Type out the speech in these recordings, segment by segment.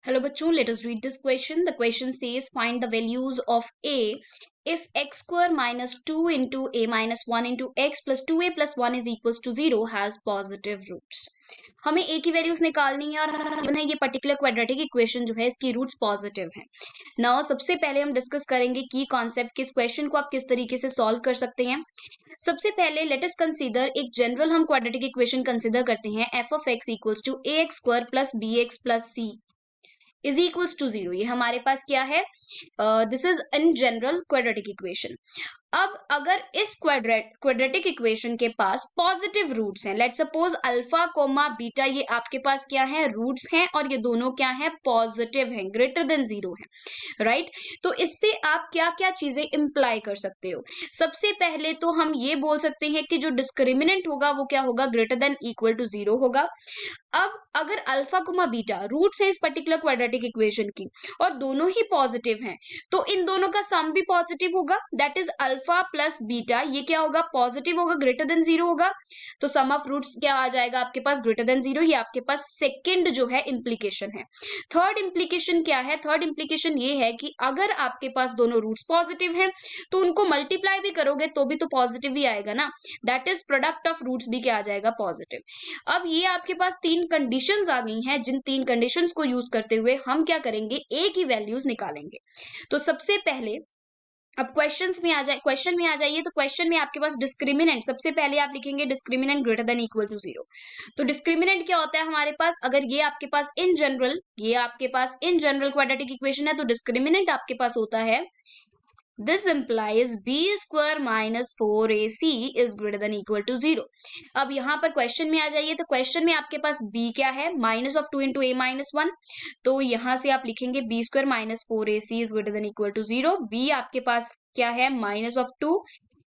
Hello bachcho, let us read this question. The question says find the values of a if x square minus 2 into a minus 1 into x plus 2a plus 1 is equals to 0 has positive roots. हमें a की values निकालनी है और ये particular quadratic equation जो है इसकी roots positive हैं. नाउ सबसे पहले हम डिस्कस करेंगे की कॉन्सेप्ट किस क्वेश्चन को आप किस तरीके से सॉल्व कर सकते हैं. सबसे पहले लेट अस कंसीडर एक जनरल हम क्वाड्रेटिक इक्वेशन कंसीडर करते हैं f of x equals to a x square plus b x plus c is equals to 0. ये हमारे पास क्या है? This is in general quadratic equation. अब अगर इस क्वाड्रेटिक इक्वेशन के पास पॉजिटिव रूट्स हैं, let suppose alpha comma beta, ये आपके पास क्या है? रूट्स हैं और ये दोनों क्या है? पॉजिटिव हैं, ग्रेटर देन 0 है, राइट? तो इससे आप क्या क्या चीजें इंप्लाई कर सकते हो? सबसे पहले तो हम ये बोल सकते हैं कि जो डिस्क्रिमिनेंट होगा वो क्या होगा? ग्रेटर देन इक्वल टू 0 होगा. अब अगर अल्फा कोमा बीटा रूट्स है इस पर्टिकुलर क्वाड्रेटिक इक्वेशन की और दोनों ही पॉजिटिव हैं, तो इन दोनों का सम भी पॉजिटिव होगा. That is alpha plus beta, ये क्या होगा? पॉजिटिव होगा, ग्रेटर देन 0 होगा. तो सम ऑफ रूट्स क्या आ जाएगा आपके पास? Greater than 0. ये आपके पास सेकंड जो है इंप्लीकेशन है. थर्ड इंप्लीकेशन क्या है? थर्ड इंप्लीकेशन ये है कि अगर आपके पास दोनों रूट्स पॉजिटिव हैं तो उनको मल्टीप्लाई भी करोगे तो भी तो पॉजिटिव ही आएगा ना. That is product of roots भी क्या आ जाएगा? पॉजिटिव. अब ये आपके पास तीन कंडीशंस आ गई हैं, जिन तीन कंडीशंस को यूज करते हुए हम क्या करेंगे? ए की वैल्यूज निकालेंगे. तो सबसे पहले अब क्वेश्चन में आ जाइए. तो क्वेश्चन में आपके पास डिस्क्रिमिनेंट, सबसे पहले आप लिखेंगे discriminant greater than equal to 0. तो डिस्क्रिमिनेंट क्या होता है हमारे पास? अगर ये आपके पास इन जनरल क्वाड्रेटिक इक्वेशन है तो डिस्क्रिमिनेंट आपके पास होता है This implies b square minus 4ac is greater than equal to 0. अब यहाँ पर क्वेश्चन में आ जाइए. तो क्वेश्चन में आपके पास b क्या है? Minus of 2 into A minus 1. तो यहाँ से आप लिखेंगे b square minus 4ac is greater than equal to 0. b आपके पास क्या है? Minus of 2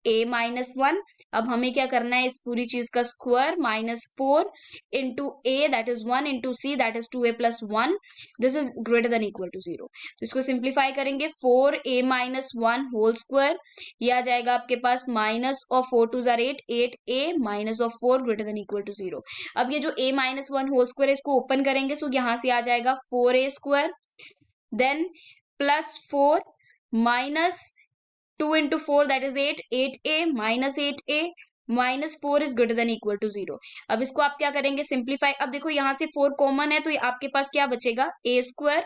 a minus 1. अब हमें क्या करना है? इस पूरी चीज का square minus 4 into a that is 1 into c that is 2a plus 1. This is greater than equal to 0. तो इसको सिंप्लीफाई करेंगे 4a माइनस 1 होल स्क्वायर. ये आ जाएगा आपके पास माइनस ऑफ 4 टू जार 8, 8a minus of 4 greater than equal to 0. अब ये जो a माइनस 1 होल स्क्वायर है इसको ओपन करेंगे. सो यहाँ से आ जाएगा 4a square then plus 4 minus 2 into 4 that is 8, 8a minus 8a minus 4 is greater than equal to 0. अब इसको आप क्या करेंगे? सिंप्लीफाई. अब देखो यहाँ से 4 कॉमन है तो आपके पास क्या बचेगा? a square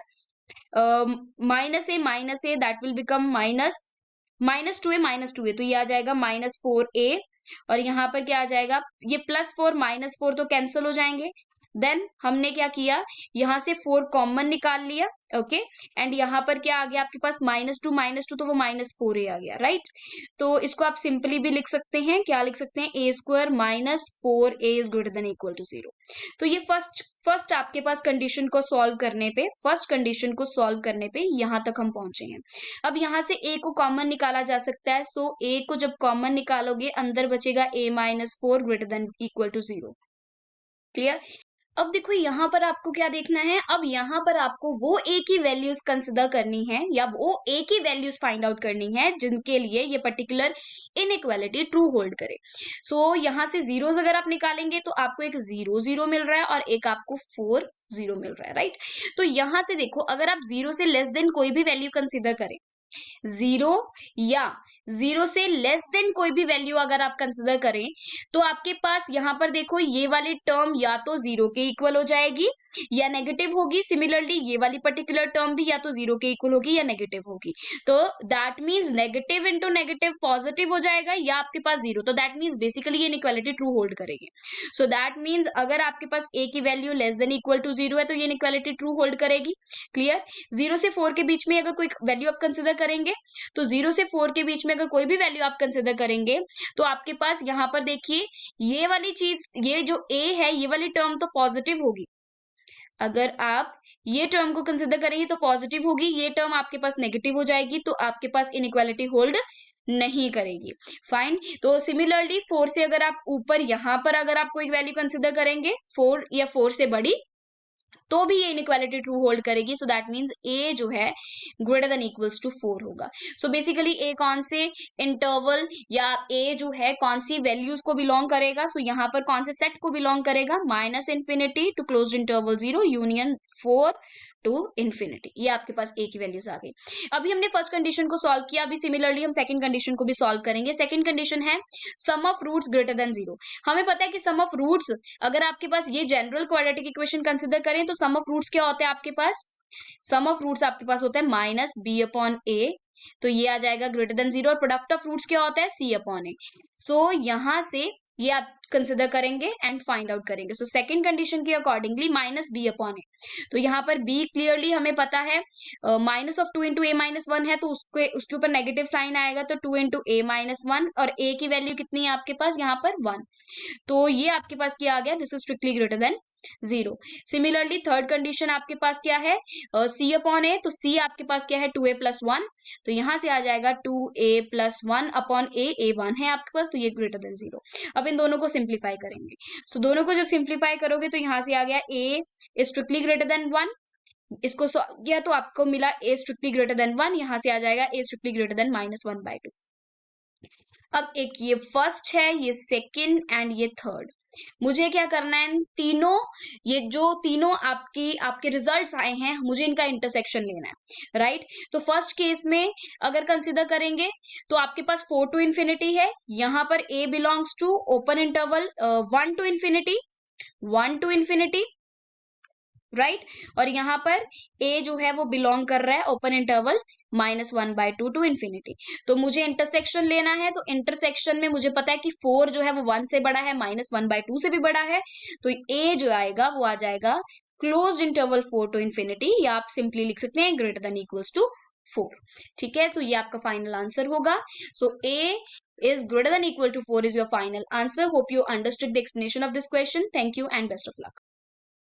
minus A that will become minus 2a तो ये आ जाएगा माइनस 4a. और यहाँ पर क्या आ जाएगा? ये प्लस 4 माइनस 4 तो कैंसिल हो जाएंगे. देन हमने क्या किया? यहाँ से 4 कॉमन निकाल लिया. ओके एंड यहाँ पर क्या आ गया आपके पास? माइनस 2 तो वो माइनस 4a आ गया, राइट? तो इसको आप सिंपली भी लिख सकते हैं. क्या लिख सकते हैं? a square minus 4a is greater than equal to 0. तो ये फर्स्ट आपके पास कंडीशन को सॉल्व करने पे यहां तक हम पहुंचे हैं. अब यहां से a को कॉमन निकाला जा सकता है. सो a को जब कॉमन निकालोगे अंदर बचेगा a minus 4 greater than equal to 0. Clear? अब देखो यहाँ पर आपको क्या देखना है? अब यहाँ पर आपको वो ए की वैल्यूज कंसिडर करनी है या वो ए की वैल्यूज फाइंड आउट करनी है जिनके लिए ये पर्टिकुलर इनइक्वालिटी ट्रू होल्ड करे. सो यहाँ से जीरोस अगर आप निकालेंगे तो आपको एक 0 0 मिल रहा है और एक आपको 4 0 मिल रहा है, राइट? तो यहाँ से देखो अगर आप 0 से लेस देन कोई भी वैल्यू कंसिडर करें, 0 या 0 से लेस देन कोई भी वैल्यू अगर आप कंसिडर करें तो आपके पास यहाँ पर देखो ये वाली टर्म या तो 0 के इक्वल हो जाएगी या नेगेटिव होगी. सिमिलरली ये वाली पर्टिकुलर टर्म भी या तो 0 के इक्वल होगी या नेगेटिव होगी. तो that means negative into negative positive हो जाएगा या आपके पास 0. तो दैट मीन्स बेसिकली ये इनइक्वालिटी ट्रू होल्ड करेगी. सो दैट मीन्स अगर आपके पास a की value less than equal to 0 है तो ये इनइक्वालिटी ट्रू होल्ड करेगी. क्लियर? 0 से 4 के बीच में अगर कोई वैल्यू आप कंसिडर करेंगे तो 0 से 4 के बीच में अगर कोई भी वैल्यू आप कंसिडर करेंगे तो आपके पास यहाँ पर देखिए ये वाली चीज, ये जो a है ये वाली टर्म तो पॉजिटिव होगी. अगर आप ये टर्म को कंसिडर करेंगे तो पॉजिटिव होगी, ये टर्म आपके पास नेगेटिव हो जाएगी तो आपके पास इनइक्वालिटी होल्ड नहीं करेगी. फाइन. तो सिमिलरली 4 से अगर आप ऊपर यहाँ पर अगर आप कोई वैल्यू कंसिडर करेंगे 4 या 4 से बड़ी तो भी ये इनइक्वालिटी ट्रू होल्ड करेगी. सो दैट मीन्स a जो है ग्रेटर देन इक्वल्स टू 4 होगा. सो बेसिकली a कौन से इंटरवल या a जो है कौन सी वैल्यूज को बिलोंग करेगा? सो यहाँ पर कौन से सेट को बिलोंग करेगा? Minus infinity to close interval 0 union 4 to infinity. ये आपके पास a की वैल्यूज आ गई। अभी हमने फर्स्ट कंडीशन को सॉल्व किया, अभी सिमिलरली हम सेकंड कंडीशन को भी सॉल्व करेंगे। सेकंड कंडीशन है सम ऑफ रूट्स ग्रेटर देन 0। हमें पता है कि सम ऑफ रूट्स, अगर आपके पास ये जनरल क्वाड्रेटिक इक्वेशन कंसिडर करें तो सम ऑफ रूट्स क्या होते हैं आपके पास, सम ऑफ रूट्स आपके पास होता है माइनस बी अपॉन ए, तो ये आ जाएगा ग्रेटर देन 0। और प्रोडक्ट ऑफ रूट्स क्या होता है सी अपॉन ए। सो यहां से ये आप कंसिडर करेंगे एंड फाइंड आउट करेंगे। सो सेकंड कंडीशन के अकॉर्डिंगली माइनस बी अपॉन ए, तो यहाँ पर बी क्लियरली हमें पता है minus of 2 into A minus 1 है, तो उसके ऊपर नेगेटिव साइन आएगा, तो 2 इंटू ए माइनस 1, और ए की वैल्यू कितनी है आपके पास यहाँ पर 1, तो ये आपके पास क्या आ गया, this is strictly greater than 0। Similarly third condition आपके पास क्या है सी अपॉन ए, तो सी आपके पास क्या है 2a प्लस 1, तो यहां से आ जाएगा 2a प्लस 1 अपॉन ए 1 है आपके पास, तो ये ग्रेटर देन 0। अब इन दोनों को सिंप्लीफाई करेंगे। सो दोनों को जब सिंप्लीफाई करोगे तो यहां से आ गया a is strictly greater than 1, इसको सॉल्व किया तो आपको मिला a स्ट्रिक्टली ग्रेटर देन 1, यहां से आ जाएगा a स्ट्रिक्टली ग्रेटर देन -1/2। अब एक ये फर्स्ट है, ये सेकंड एंड ये थर्ड, मुझे क्या करना है, तीनों, ये जो तीनों आपके रिजल्ट्स आए हैं, मुझे इनका इंटरसेक्शन लेना है, राइट। तो फर्स्ट केस में अगर कंसीडर करेंगे तो आपके पास 4 टू इन्फिनिटी है, यहां पर a belongs to open interval 1 to infinity, 1 to infinity, right और यहाँ पर a जो है वो बिलोंग कर रहा है ओपन इंटरवल -1/2 टू इन्फिनिटी। तो मुझे इंटरसेक्शन लेना है, तो इंटरसेक्शन में मुझे पता है कि 4 जो है वो 1 से बड़ा है, -1/2 से भी बड़ा है, तो a जो आएगा वो आ जाएगा क्लोज्ड इंटरवल 4 टू इन्फिनिटी, या आप सिंपली लिख सकते हैं ग्रेटर देन इक्वल्स टू 4। ठीक है, तो ये आपका फाइनल आंसर होगा। सो a is greater than equal to 4 is your final answer. Hope you understood the explanation of this question. Thank you and best of luck.